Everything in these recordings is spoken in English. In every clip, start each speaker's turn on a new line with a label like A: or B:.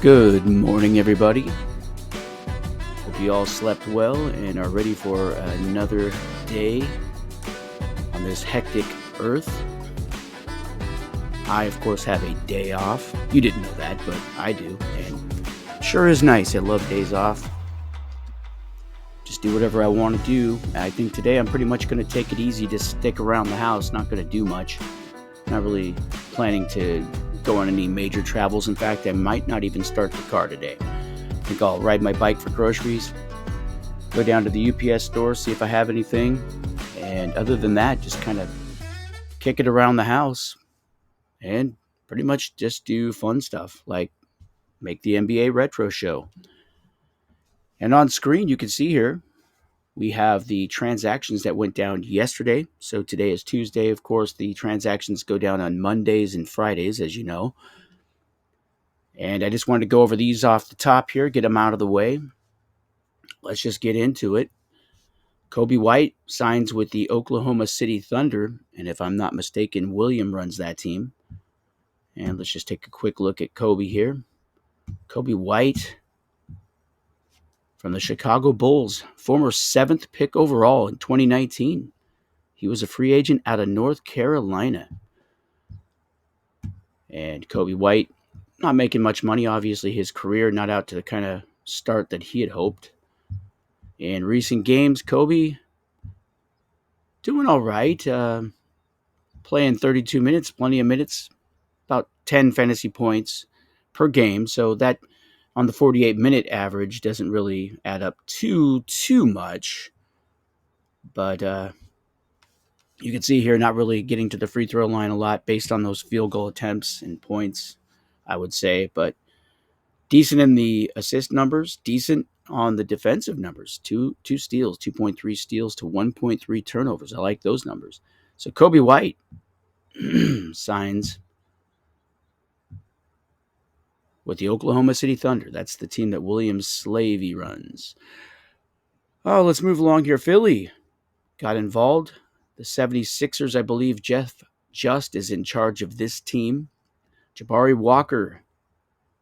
A: Good morning, everybody. Hope you all slept well and are ready for another day on this hectic earth. I, of course, have a day off. You didn't know that, but I do. And it sure is nice. I love days off. Just do whatever I want to do. I think today I'm pretty much going to take it easy, to stick around the house, not going to do much. Not really planning to go on any major travels. In fact, I might not even start the car today. I think I'll ride my bike for groceries, go down to the UPS store, see if I have anything, and other than that, just kind of kick it around the house and pretty much just do fun stuff like make the NBA Retro Show. And on screen, you can see here we have the transactions that went down yesterday. So today is Tuesday. Of course, the transactions go down on Mondays and Fridays, as you know. And I just wanted to go over these off the top here, get them out of the way. Let's just get into it. Kobe White signs with the Oklahoma City Thunder, and if I'm not mistaken, William runs that team. And let's just take a quick look at Kobe here. Kobe White from the Chicago Bulls, former 7th pick overall in 2019. He was a free agent out of North Carolina. And Kobe White, not making much money, obviously, his career not out to the kind of start that he had hoped. In recent games, Kobe doing all right, playing 32 minutes, plenty of minutes, about 10 fantasy points per game. So that on the 48-minute average doesn't really add up too much. But you can see here, not really getting to the free throw line a lot based on those field goal attempts and points, I would say. But decent in the assist numbers, decent on the defensive numbers. Two steals, 2.3 steals to 1.3 turnovers. I like those numbers. So Kobe White signs with the Oklahoma City Thunder. That's the team that William Slavy runs. Oh, let's move along here. Philly got involved. The 76ers, I believe Jeff Just is in charge of this team. Jabari Walker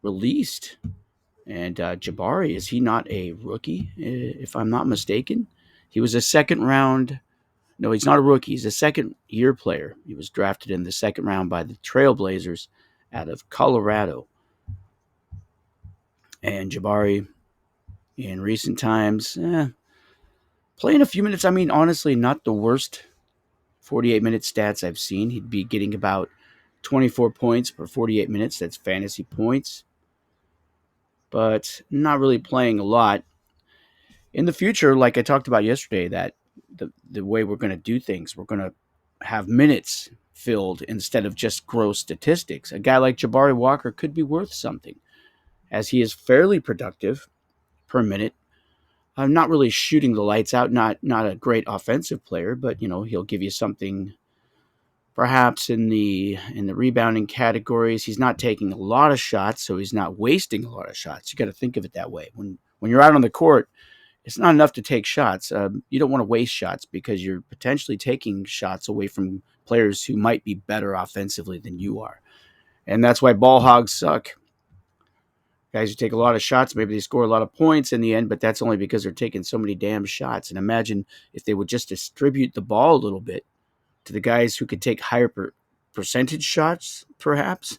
A: released. And Jabari, is he not a rookie, if I'm not mistaken? He was a second round. No, he's not a rookie. He's a second-year player. He was drafted in the second round by the Trailblazers out of Colorado. And Jabari, in recent times, playing a few minutes. I mean, honestly, not the worst 48-minute stats I've seen. He'd be getting about 24 points per 48 minutes. That's fantasy points. But not really playing a lot. In the future, like I talked about yesterday, that the way we're going to do things, we're going to have minutes filled instead of just gross statistics. A guy like Jabari Walker could be worth something, as he is fairly productive per minute. I'm not really shooting the lights out, not a great offensive player, but he'll give you something perhaps in the rebounding categories. He's not taking a lot of shots, so he's not wasting a lot of shots. You got to think of it that way. When you're out on the court, it's not enough to take shots. You don't want to waste shots because you're potentially taking shots away from players who might be better offensively than you are. And that's why ball hogs suck. Guys who take a lot of shots, maybe they score a lot of points in the end, but that's only because they're taking so many damn shots. And imagine if they would just distribute the ball a little bit to the guys who could take higher percentage shots, perhaps,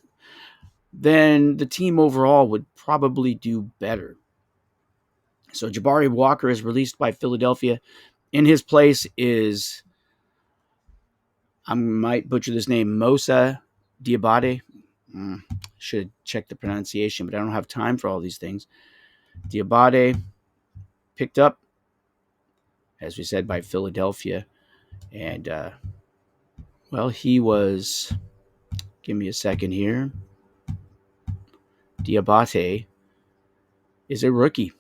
A: then the team overall would probably do better. So Jabari Walker is released by Philadelphia. In his place is, I might butcher this name, Moussa Diabate. Should check the pronunciation, but I don't have time for all these things. Diabate picked up, as we said, by Philadelphia. And, he was, give me a second here. Diabate is a rookie.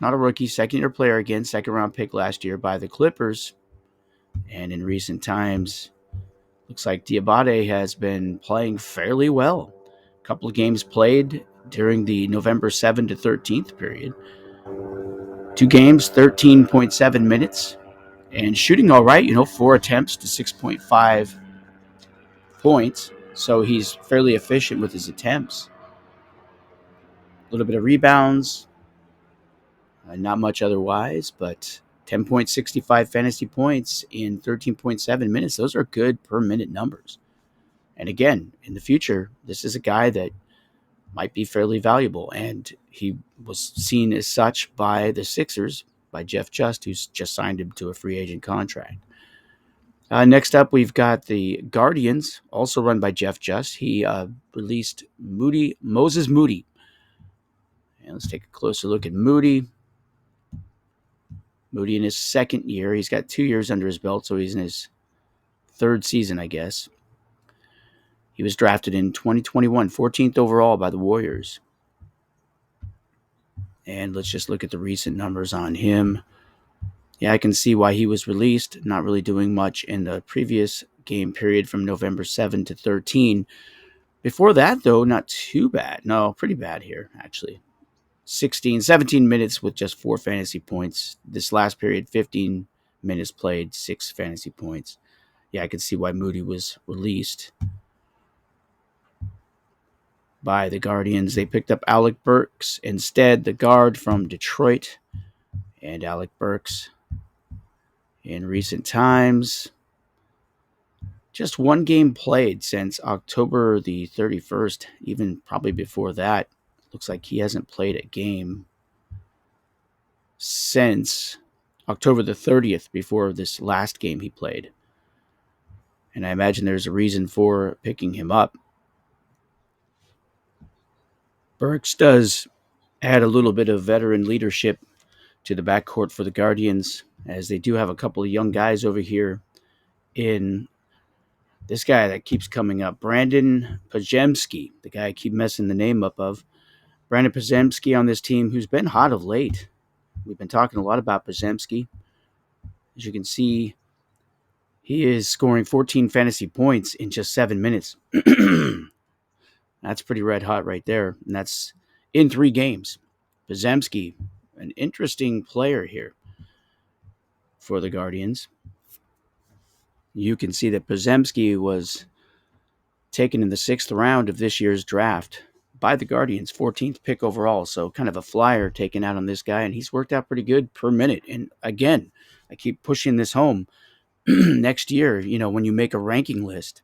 A: Not a rookie, second-year player again, second-round pick last year by the Clippers. And in recent times, looks like Diabate has been playing fairly well. A couple of games played during the November 7 to 13th period. 2 games, 13.7 minutes. And shooting all right, 4 attempts to 6.5 points. So he's fairly efficient with his attempts. little bit of rebounds, not much otherwise, but 10.65 fantasy points in 13.7 minutes. Those are good per minute numbers. And again, in the future, this is a guy that might be fairly valuable. And he was seen as such by the Sixers, by Jeff Just, who's just signed him to a free agent contract. Next up, we've got the Guardians, also run by Jeff Just. He released Moses Moody. And let's take a closer look at Moody. Moody in his second year. He's got 2 years under his belt, so he's in his third season, I guess. He was drafted in 2021, 14th overall by the Warriors. And let's just look at the recent numbers on him. Yeah, I can see why he was released, not really doing much in the previous game period from November 7 to 13. Before that, though, not too bad. No, pretty bad here, actually. 17 minutes with just 4 fantasy points. This last period, 15 minutes played, 6 fantasy points. Yeah, I can see why Moody was released by the Guardians. They picked up Alec Burks instead, the guard from Detroit. And Alec Burks, in recent times, just 1 game played since October the 31st, even probably before that. Looks like he hasn't played a game since October the 30th, before this last game he played. And I imagine there's a reason for picking him up. Burks does add a little bit of veteran leadership to the backcourt for the Guardians, as they do have a couple of young guys over here in this guy that keeps coming up, Brandon Pajemski, the guy I keep messing the name up of. Brandon Pajemski on this team, who's been hot of late. We've been talking a lot about Pajemski. As you can see, he is scoring 14 fantasy points in just 7 minutes. That's pretty red hot right there, and that's in 3 games. Pajemski, an interesting player here for the Guardians. You can see that Pajemski was taken in the 6th round of this year's draft by the Guardians, 14th pick overall. So kind of a flyer taken out on this guy, and he's worked out pretty good per minute. And again, I keep pushing this home. Next year, when you make a ranking list,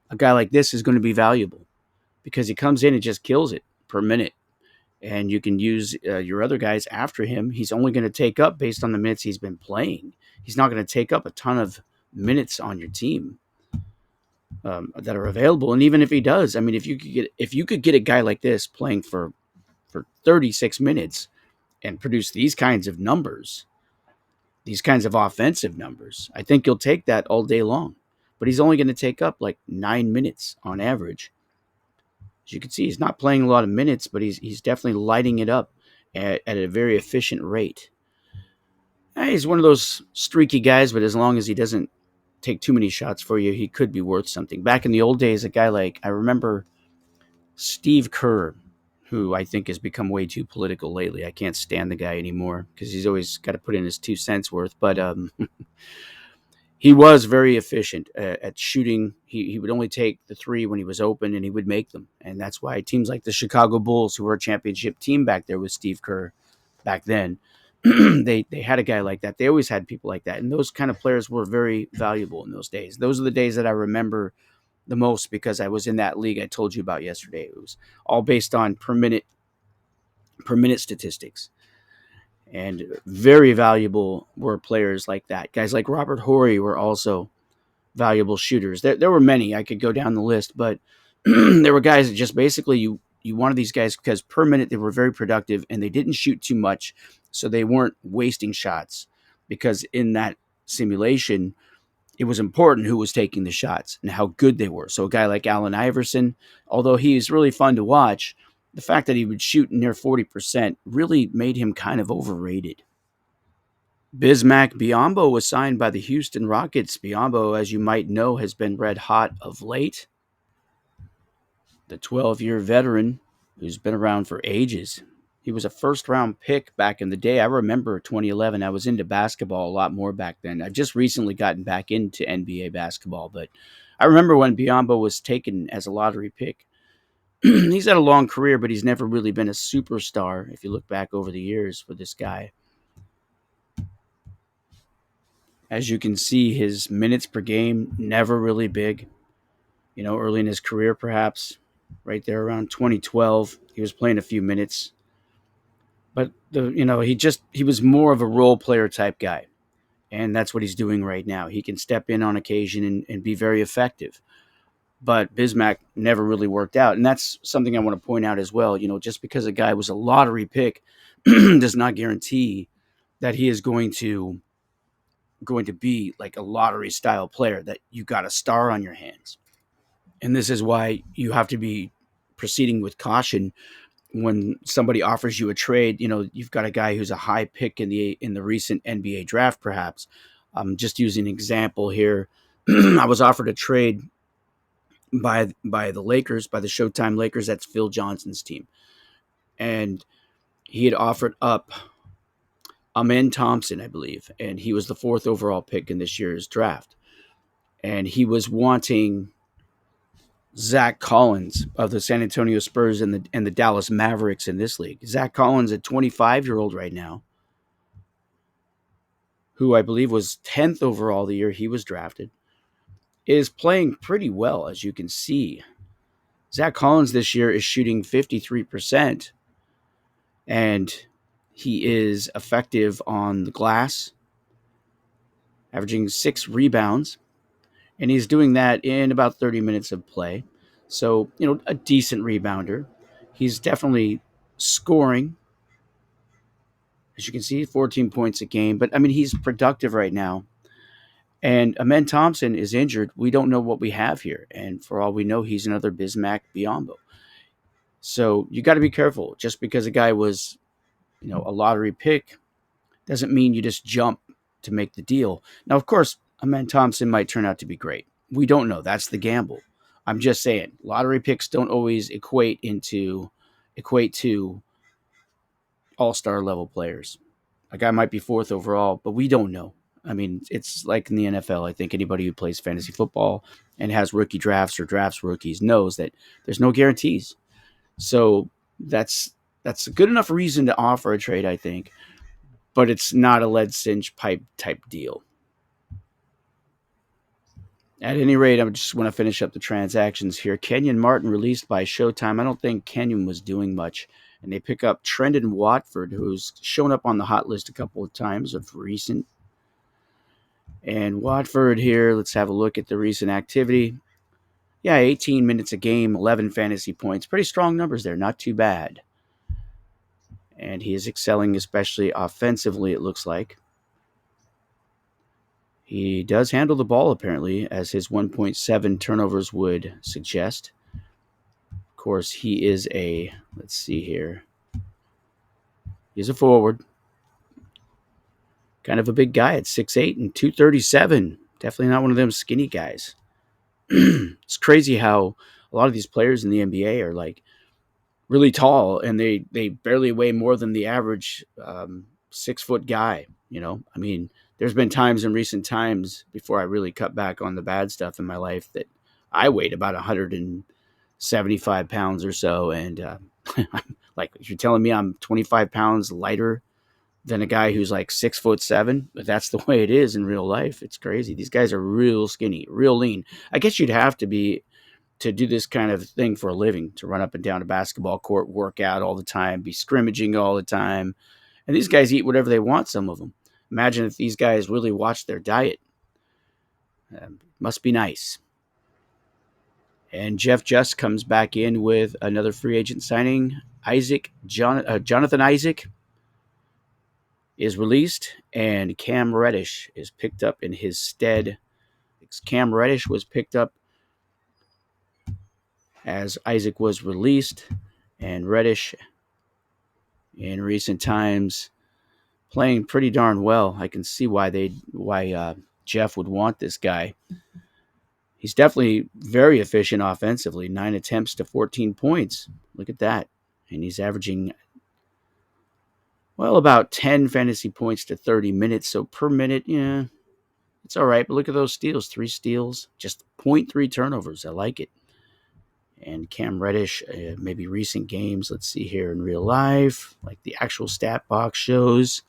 A: a guy like this is going to be valuable because he comes in and just kills it per minute. And you can use your other guys after him. He's only going to take up based on the minutes he's been playing. He's not going to take up a ton of minutes on your team that are available. And even if he does, I mean, if you could get a guy like this playing for 36 minutes and produce these kinds of numbers, these kinds of offensive numbers, I think you'll take that all day long. But he's only going to take up like 9 minutes on average. As you can see, he's not playing a lot of minutes, but he's definitely lighting it up at a very efficient rate. He's one of those streaky guys, but as long as he doesn't take too many shots for you, he could be worth something. Back in the old days, a guy like, I remember Steve Kerr, who I think has become way too political lately. I can't stand the guy anymore because he's always got to put in his 2 cents worth. But he was very efficient at shooting. He would only take the 3 when he was open, and he would make them. And that's why teams like the Chicago Bulls, who were a championship team back there with Steve Kerr back then, they had a guy like that. They always had people like that. And those kind of players were very valuable in those days. Those are the days that I remember the most because I was in that league I told you about yesterday. It was all based on per minute statistics. And very valuable were players like that. Guys like Robert Horry were also valuable shooters. There were many. I could go down the list, but there were guys that just basically you wanted these guys because per minute they were very productive and they didn't shoot too much, so they weren't wasting shots because in that simulation it was important who was taking the shots and how good they were. So a guy like Allen Iverson, although he's really fun to watch, the fact that he would shoot near 40% really made him kind of overrated. Bismack Biyombo was signed by the Houston Rockets. Biyombo, as you might know, has been red hot of late. The 12-year veteran who's been around for ages. He was a first-round pick back in the day. I remember 2011. I was into basketball a lot more back then. I've just recently gotten back into NBA basketball, but I remember when Biyombo was taken as a lottery pick He's had a long career, but he's never really been a superstar. If you look back over the years for this guy, as you can see, his minutes per game never really big. Early in his career, perhaps right there around 2012, he was playing a few minutes, but he was more of a role player type guy, and that's what he's doing right now. He can step in on occasion and be very effective. But Bismack never really worked out, and that's something I want to point out as well. Just because a guy was a lottery pick does not guarantee that he is going to be like a lottery style player that you got a star on your hands. And this is why you have to be proceeding with caution when somebody offers you a trade. You've got a guy who's a high pick in the recent NBA draft, perhaps. Just using an example here, I was offered a trade by the Lakers, by the Showtime Lakers. That's Phil Johnson's team, and he had offered up Amen Thompson, I believe, and he was the fourth overall pick in this year's draft, and he was wanting Zach Collins of the San Antonio Spurs and the Dallas Mavericks in this league. Zach Collins, a 25-year-old right now, who I believe was 10th overall the year he was drafted, is playing pretty well, as you can see. Zach Collins this year is shooting 53%, and he is effective on the glass, averaging 6 rebounds, and he's doing that in about 30 minutes of play. So, a decent rebounder. He's definitely scoring, as you can see, 14 points a game. But, I mean, he's productive right now. And Amen Thompson is injured. We don't know what we have here. And for all we know, he's another Bismack Biyombo. So you got to be careful. Just because a guy was, a lottery pick doesn't mean you just jump to make the deal. Now, of course, Amen Thompson might turn out to be great. We don't know. That's the gamble. I'm just saying, lottery picks don't always equate to all-star level players. A guy might be fourth overall, but we don't know. I mean, it's like in the NFL. I think anybody who plays fantasy football and has rookie drafts or drafts rookies knows that there's no guarantees. So that's a good enough reason to offer a trade, I think, but it's not a lead cinch pipe type deal. At any rate, I just want to finish up the transactions here. Kenyon Martin released by Showtime. I don't think Kenyon was doing much. And they pick up Trendon Watford, who's shown up on the hot list a couple of times of recent. And Watford here, let's have a look at the recent activity. Yeah, 18 minutes a game, 11 fantasy points. Pretty strong numbers there, not too bad. And he is excelling, especially offensively, it looks like. He does handle the ball, apparently, as his 1.7 turnovers would suggest. Of course, he is let's see here. He's a forward. Kind of a big guy at 6'8" and 237. Definitely not one of them skinny guys. It's crazy how a lot of these players in the NBA are like really tall, and they barely weigh more than the average 6-foot guy. I mean, there's been times in recent times before I really cut back on the bad stuff in my life that I weighed about 175 pounds or so, and I'm like, if you're telling me I'm 25 pounds lighter than a guy who's like 6'7", but that's the way it is in real life. It's crazy. These guys are real skinny, real lean. I guess you'd have to be to do this kind of thing for a living, to run up and down a basketball court, work out all the time, be scrimmaging all the time. And these guys eat whatever they want, some of them. Imagine if these guys really watch their diet. Must be nice. And Jeff Just comes back in with another free agent signing. Jonathan Isaac is released, and Cam Reddish is picked up in his stead. Cam Reddish was picked up as Isaac was released, and Reddish in recent times playing pretty darn well. I can see why Jeff would want this guy. He's definitely very efficient offensively. 9 attempts to 14 points. Look at that. And he's averaging, well, about 10 fantasy points to 30 minutes. So per minute, yeah, it's all right. But look at those steals. 3 steals, just 0.3 turnovers. I like it. And Cam Reddish, maybe recent games. Let's see here in real life, like the actual stat box shows.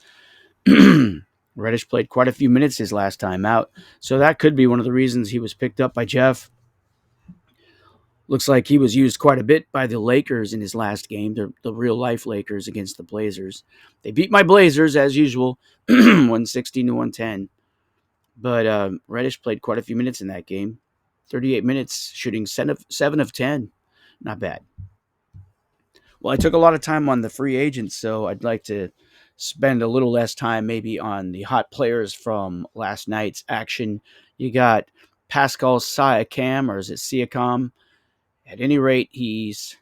A: Reddish played quite a few minutes his last time out, so that could be one of the reasons he was picked up by Jeff. Looks like he was used quite a bit by the Lakers in his last game, the real life Lakers against the Blazers. They beat my Blazers as usual, 116 to 110. But Reddish played quite a few minutes in that game, 38 minutes, shooting 7 of 10. Not bad. Well, I took a lot of time on the free agents, so I'd like to spend a little less time maybe on the hot players from last night's action. You got Pascal Siakam, or is it Siakam? At any rate, he's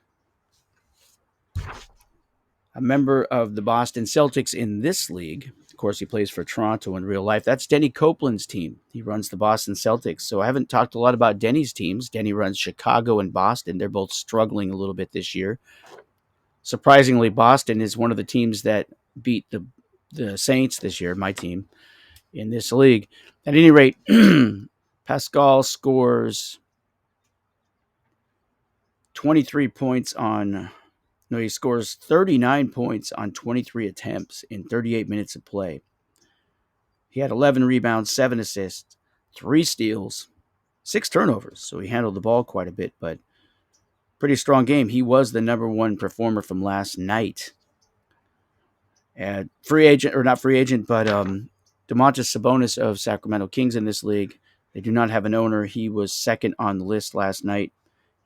A: a member of the Boston Celtics in this league. Of course, he plays for Toronto in real life. That's Denny Copeland's team. He runs the Boston Celtics. So I haven't talked a lot about Denny's teams. Denny runs Chicago and Boston. They're both struggling a little bit this year. Surprisingly, Boston is one of the teams that beat the Saints this year, my team, in this league. At any rate, Pascal scores 23 points on No, he scores 39 points on 23 attempts in 38 minutes of play. He had 11 rebounds, 7 assists, 3 steals, 6 turnovers. So he handled the ball quite a bit, but pretty strong game. He was the number one performer from last night. And free agent, or not free agent, but Domantas Sabonis of Sacramento Kings in this league. They do not have an owner. He was second on the list last night.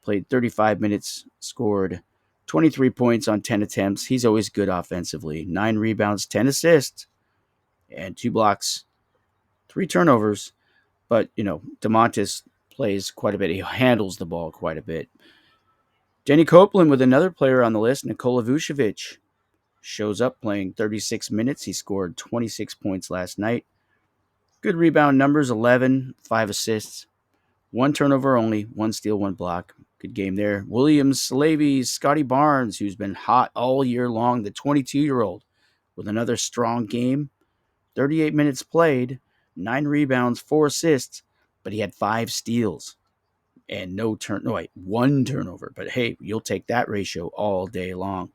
A: Played 35 minutes, scored 23 points on 10 attempts. He's always good offensively. 9 rebounds, 10 assists, and 2 blocks, 3 turnovers. But, Domantas plays quite a bit. He handles the ball quite a bit. Denny Copeland with another player on the list, Nikola Vucevic, shows up playing 36 minutes. He scored 26 points last night. Good rebound numbers, 11, 5 assists, 1 turnover only, 1 steal, 1 block. Good game there. William Slavy's Scotty Barnes, who's been hot all year long, the 22-year-old, with another strong game. 38 minutes played, 9 rebounds, 4 assists, but he had 5 steals and 1 turnover. But hey, you'll take that ratio all day long.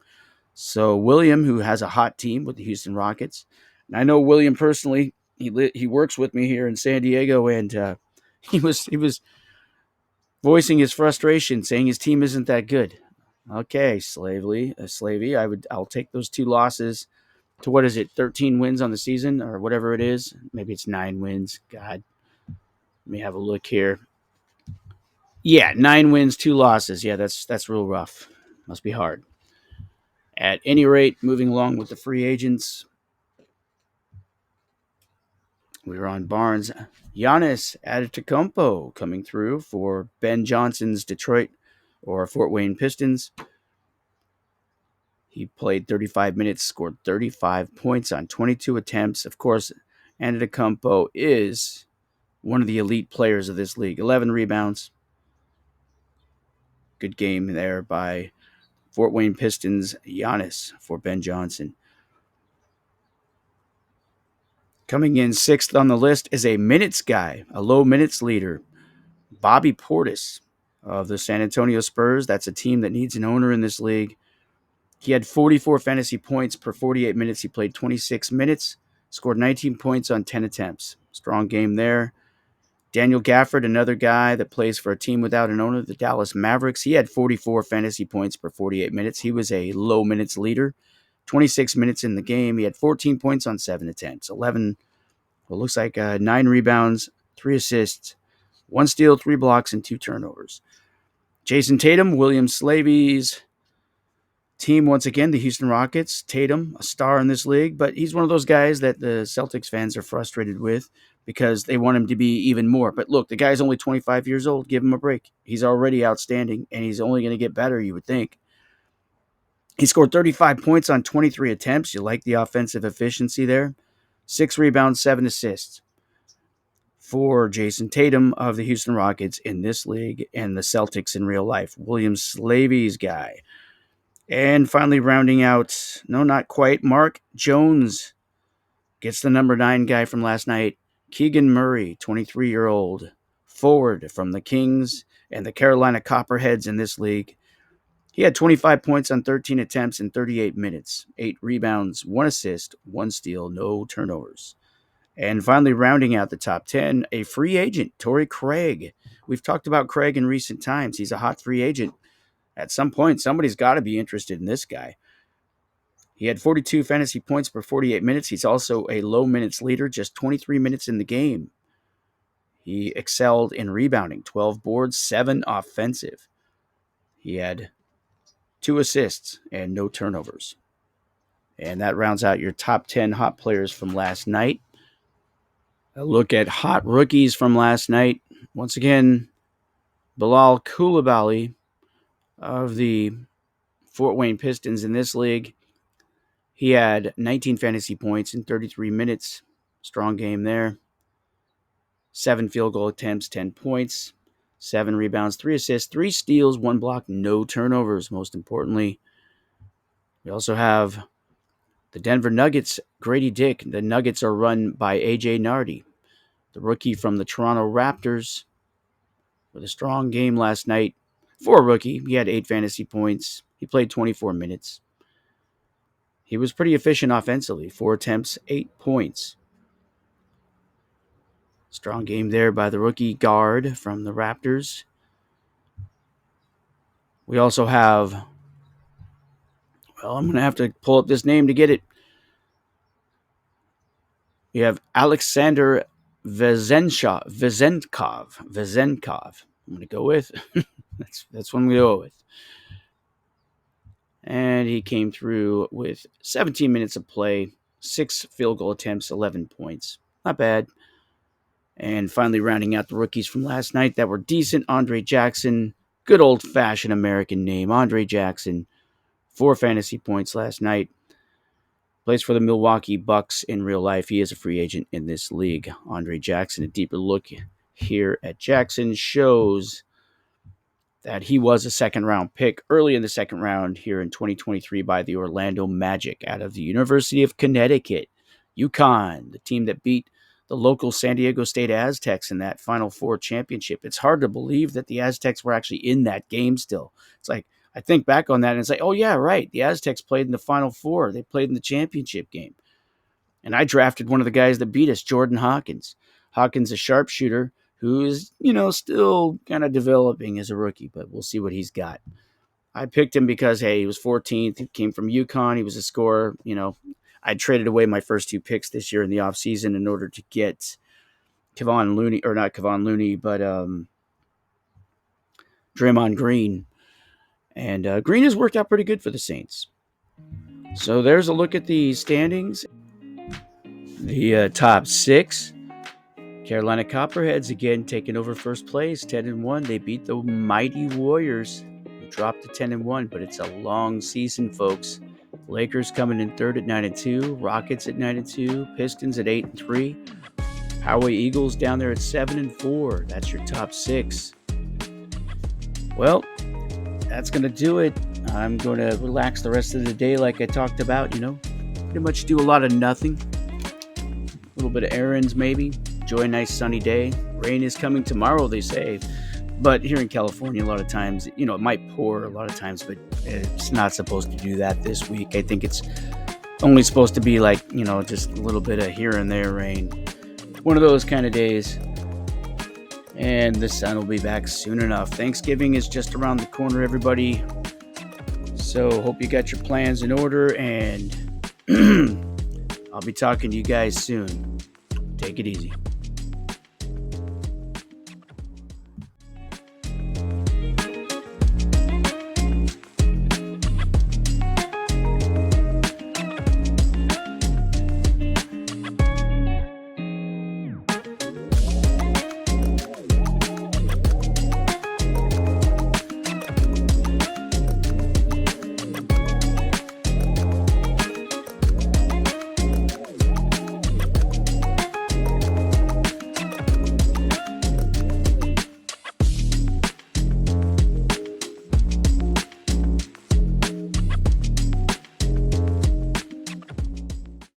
A: So William, who has a hot team with the Houston Rockets, and I know William personally. He works with me here in San Diego, and he was voicing his frustration, saying his team isn't that good. Okay, Slavy, I'll take those 2 losses to, what is it, 13 wins on the season or whatever it is. Maybe it's 9 wins. God, let me have a look here. Yeah, 9 wins, 2 losses. Yeah, that's real rough. Must be hard. At any rate, moving along with the free agents, we were on Barnes. Giannis Antetokounmpo coming through for Ben Johnson's Detroit or Fort Wayne Pistons. He played 35 minutes, scored 35 points on 22 attempts. Of course, Antetokounmpo is one of the elite players of this league. 11 rebounds. Good game there by Fort Wayne Pistons Giannis for Ben Johnson. Coming in 6th on the list is a minutes guy, a low minutes leader, Bobby Portis of the San Antonio Spurs. That's a team that needs an owner in this league. He had 44 fantasy points per 48 minutes. He played 26 minutes, scored 19 points on 10 attempts. Strong game there. Daniel Gafford, another guy that plays for a team without an owner, the Dallas Mavericks. He had 44 fantasy points per 48 minutes. He was a low minutes leader. 26 minutes in the game. He had 14 points on 7 attempts. 9 rebounds, 3 assists, 1 steal, 3 blocks, and 2 turnovers. Jason Tatum, William Slavy's team, once again, the Houston Rockets. Tatum, a star in this league, but he's one of those guys that the Celtics fans are frustrated with because they want him to be even more. But look, the guy's only 25 years old. Give him a break. He's already outstanding, and he's only going to get better, you would think. He scored 35 points on 23 attempts. You like the offensive efficiency there. 6 rebounds, 7 assists for Jason Tatum of the Houston Rockets in this league and the Celtics in real life. William Slavy's guy. And finally rounding out, no, not quite, Mark Jones gets the number 9 guy from last night. Keegan Murray, 23-year-old forward from the Kings. and the Carolina Copperheads in this league. He had 25 points on 13 attempts in 38 minutes, 8 rebounds, 1 assist, 1 steal, no turnovers. And finally, rounding out the top 10, a free agent, Torrey Craig. We've talked about Craig in recent times. He's a hot free agent. At some point, somebody's got to be interested in this guy. He had 42 fantasy points per 48 minutes. He's also a low minutes leader, just 23 minutes in the game. He excelled in rebounding, 12 boards, 7 offensive. He had 2 assists and no turnovers. And that rounds out your top 10 hot players from last night. A look at hot rookies from last night. Once again, Bilal Coulibaly of the Fort Wayne Pistons in this league. He had 19 fantasy points in 33 minutes. Strong game there. 7 field goal attempts, 10 points, 7 rebounds, 3 assists, 3 steals, 1 block, no turnovers, most importantly. We also have the Denver Nuggets, Grady Dick. The Nuggets are run by A.J. Nardi, the rookie from the Toronto Raptors, with a strong game last night. For a rookie, he had 8 fantasy points. He played 24 minutes. He was pretty efficient offensively. 4 attempts, 8 points. Strong game there by the rookie guard from the Raptors. We also have, I'm going to have to pull up this name to get it. We have Alexander Vezenkov. I'm going to go with. That's what I'm going to go with. And he came through with 17 minutes of play, 6 field goal attempts, 11 points. Not bad. And finally rounding out the rookies from last night that were decent, Andre Jackson. Good old-fashioned American name, Andre Jackson. 4 fantasy points last night. Plays for the Milwaukee Bucks in real life. He is a free agent in this league. Andre Jackson, a deeper look here at Jackson shows that he was a second-round pick early in the second round here in 2023 by the Orlando Magic out of the University of Connecticut. UConn, the team that beat the local San Diego State Aztecs in that Final Four championship. It's hard to believe that the Aztecs were actually in that game still. It's like, I think back on that and it's like, oh yeah, right. The Aztecs played in the Final Four. They played in the championship game. And I drafted one of the guys that beat us, Jordan Hawkins. Hawkins, a sharpshooter who is, still kind of developing as a rookie, but we'll see what he's got. I picked him because, hey, he was 14th. He came from UConn. He was a scorer. I traded away my first 2 picks this year in the offseason in order to get Kevon Looney, or not Kevon Looney, but Draymond Green. And Green has worked out pretty good for the Saints. So there's a look at the standings. The top 6. Carolina Copperheads again taking over first place, 10-1. They beat the mighty Warriors. They dropped to 10-1, but it's a long season, folks. Lakers coming in third at 9-2, Rockets at 9-2, Pistons at 8-3, Hawaii Eagles down there at 7-4. That's your top 6. Well, that's going to do it. I'm going to relax the rest of the day like I talked about, pretty much do a lot of nothing. A little bit of errands maybe. Enjoy a nice sunny day. Rain is coming tomorrow, they say. But here in California, a lot of times, it might pour a lot of times, but it's not supposed to do that this week. I think it's only supposed to be like, just a little bit of here and there rain. One of those kind of days. And the sun will be back soon enough. Thanksgiving is just around the corner, everybody. So hope you got your plans in order, and I'll be talking to you guys soon. Take it easy.